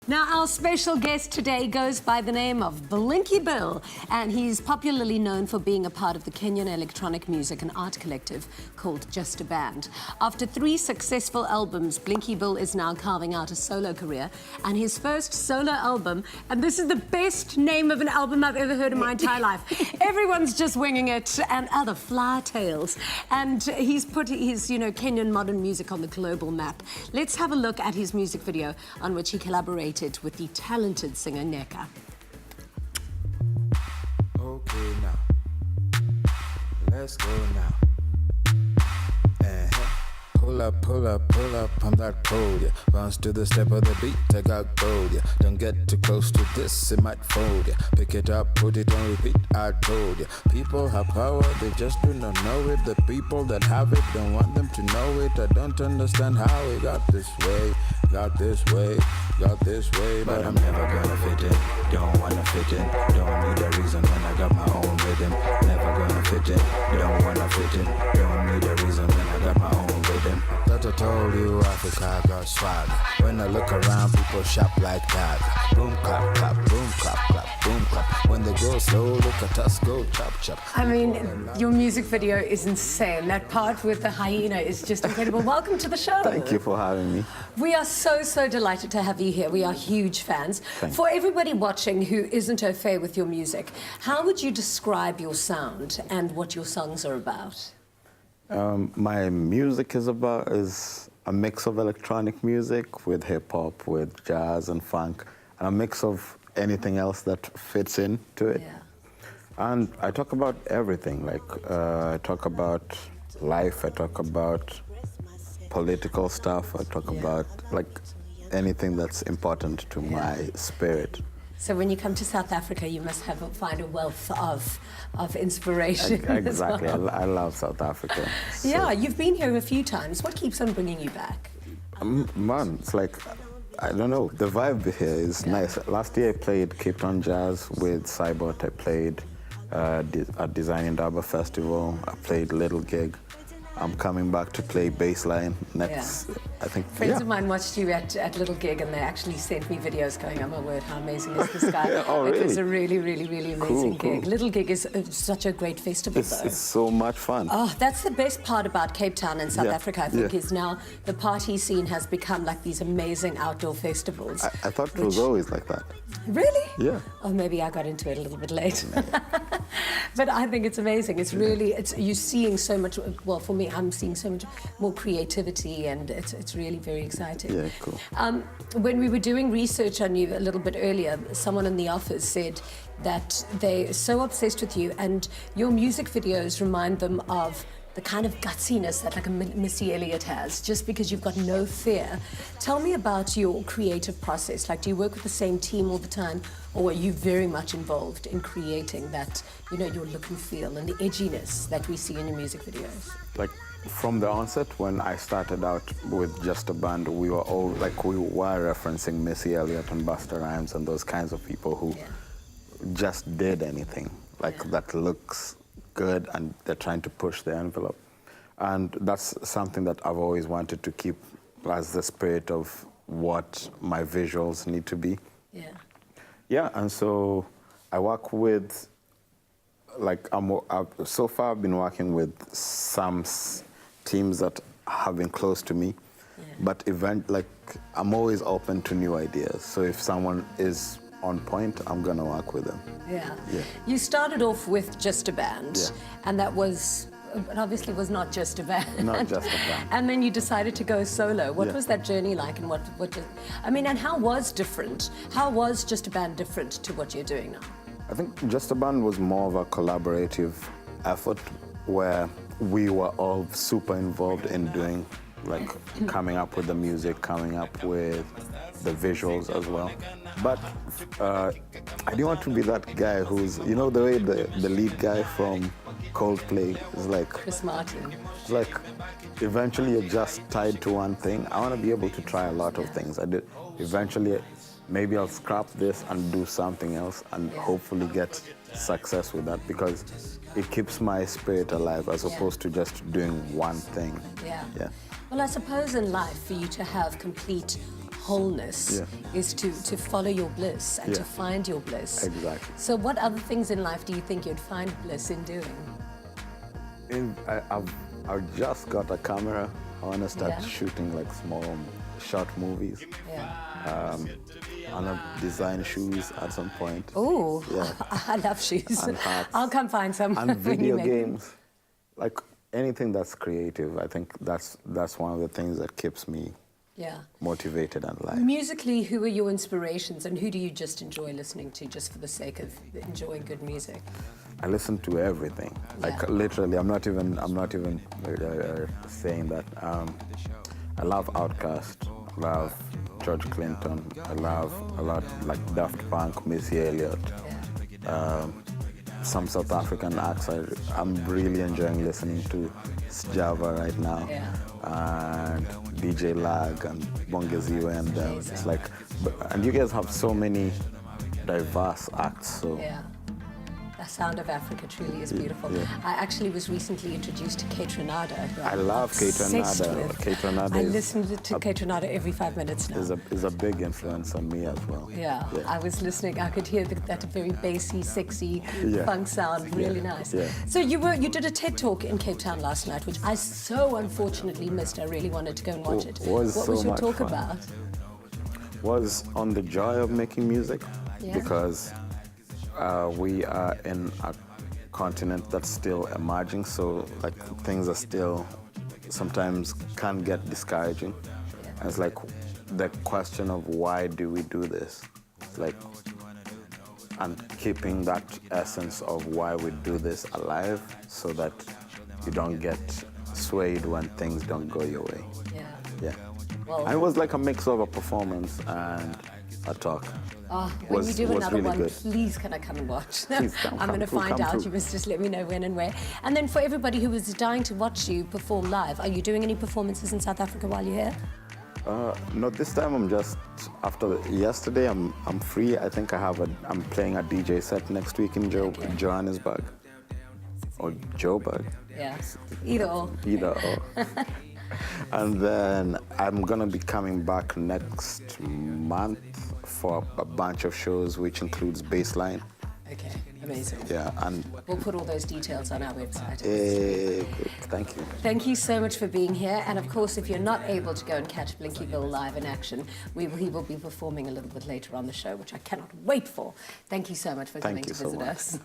Now, our special guest today goes by the name of Blinky Bill, and he's popularly known for being a part of the Kenyan electronic music and art collective called Just a Band. After 3 successful albums, Blinky Bill is now carving out a solo career, and his first solo album, and this is the best name of an album I've ever heard in my entire life. Everyone's just winging it, and other fly tales. And he's put his, Kenyan modern music on the global map. Let's have a look at his music video on which he collaborated with the talented singer Neka. Okay, now let's go now. Pull up, pull up, pull up on that pole, yeah. Bounce to the step of the beat, I got gold, yeah. Don't get too close to this, it might fold, yeah. Pick it up, put it on repeat, I told ya. People have power, they just do not know it. The people that have it don't want them to know it. I don't understand how it got this way, got this way, got this way. But I'm never gonna fit in, don't wanna fit in. Don't need a reason when I got my own rhythm. Never gonna fit in, don't wanna fit in. Don't need a reason when I got my own rhythm. That I told you, Africa got swag. When I look around, people shop like that. Boom, clap, clap, boom, clap, clap, boom, clap. When they go slow, look at us go chop, chop. I mean, your music video is insane. That part with the hyena is just incredible. Welcome to the show. Thank you for having me. We are so delighted to have you here. We are huge fans. Thanks. For everybody watching who isn't au fait with your music, how would you describe your sound and what your songs are about? My music is a mix of electronic music with hip hop, with jazz and funk, and a mix of anything else that fits into it. Yeah. And I talk about everything. I talk about life. I talk about political stuff. I talk about anything that's important to my spirit. So when you come to South Africa, you must find a wealth of inspiration. Exactly. As well. I love South Africa. So. Yeah, you've been here a few times. What keeps on bringing you back? Man, it's like, I don't know, the vibe here is nice. Last year I played Cape Town Jazz with Cybot. I played at Design in Daba Festival. I played Little Gig. I'm coming back to play Bassline next, I think. Friends of mine watched you at Little Gig, and they actually sent me videos going, oh my word, how amazing is this guy? Oh, really? It was a really amazing gig. Cool. Little Gig is such a great festival, though. It's so much fun. Oh, that's the best part about Cape Town and South Africa, I think, is now the party scene has become like these amazing outdoor festivals. I thought it was always like that. Really? Yeah. Oh, maybe I got into it a little bit late. But I think it's amazing. It's really, you're seeing so much, well, for me, I'm seeing so much more creativity, and it's really very exciting. Yeah, cool. When we were doing research on you a little bit earlier, someone in the office said that they're so obsessed with you, and your music videos remind them of the kind of gutsiness that like a Missy Elliott has, just because you've got no fear. Tell me about your creative process. Like, do you work with the same team all the time, or are you very much involved in creating that, your look and feel and the edginess that we see in your music videos? Like, from the onset, when I started out with Just a Band, we were referencing Missy Elliott and Busta Rhymes and those kinds of people who just did anything that looks good, and they're trying to push the envelope. And that's something that I've always wanted to keep as the spirit of what my visuals need to be. Yeah. Yeah, and so I work with, so far I've been working with some teams that have been close to me, but I'm always open to new ideas. So if someone is on point, I'm gonna work with them. Yeah. You started off with Just a Band, and that was, it obviously was not just a band. Not just a band. And then you decided to go solo. What was that journey like, and and how was Just a Band different to what you're doing now? I think Just a Band was more of a collaborative effort where we were all super involved in doing, coming up with the music, coming up with the visuals as well. But I didn't want to be that guy who's, the way the lead guy from Coldplay is like... Chris Martin. It's like, eventually you're just tied to one thing. I want to be able to try a lot of things. Eventually, maybe I'll scrap this and do something else and hopefully get success with that, because it keeps my spirit alive as opposed to just doing one thing. Yeah. Well, I suppose in life, for you to have complete wholeness Yeah. is to follow your bliss and to Yeah. find your bliss. Exactly. So what other things in life do you think you'd find bliss in doing? I've just got a camera. I want to start Yeah. shooting like small, short movies. Yeah. I want to design shoes at some point. Oh, Yeah. I love shoes. And hats. I'll come find some. And when you video make them. games. Like anything that's creative, I think that's one of the things that keeps me Yeah. motivated in life. Musically, who are your inspirations and who do you just enjoy listening to just for the sake of enjoying good music? I listen to everything. Like Yeah. literally, I'm not even saying that. I love Outkast. Love George Clinton. I love a lot like Daft Punk, Missy Elliott. Yeah. Some South African acts. I'm really enjoying listening to Java right now. Yeah. And DJ Lag and Bongeziwe and them. It's like, and you guys have so many diverse acts. So Yeah. The sound of Africa truly is beautiful. Yeah. I actually was recently introduced to Kate Renada. who I I'm love Kate obsessed Renada. with. Kate Renada I is listen to Kate Renada every 5 minutes now. is a big influence on me as well. Yeah, I was listening. I could hear that very bassy, sexy Yeah. funk sound. Really nice. Yeah. So you did a TED talk in Cape Town last night, which I so unfortunately missed. I really wanted to go and watch it. Was What so was your much talk fun. about? Was on the joy of making music, Yeah. because we are in a continent that's still emerging, so like things are still sometimes can get discouraging. And it's like the question of why do we do this? Like, and keeping that essence of why we do this alive so that you don't get swayed when things don't go your way. Yeah. Yeah. Well, And it was like a mix of a performance and a talk. when was- you do was another really one, good. please can I come and watch? Please come, I'm going to come find through, out. come You through. must just let me know when and where. And then for everybody who was dying to watch you perform live, are you doing any performances in South Africa while you're here? No, this time I'm just yesterday. I'm free. I think I'm playing a DJ set next week in Johannesburg or Joburg, Yeah. Either or. either or. And then I'm gonna be coming back next month for a bunch of shows, which includes Baseline. Okay. Amazing. Yeah, and We'll put all those details on our website. good. Thank you. Thank you so much for being here. And of course, if you're not able to go and catch Blinky Bill live in action, he will be performing a little bit later on the show, which I cannot wait for. Thank you so much for Thank coming you to so visit much. us.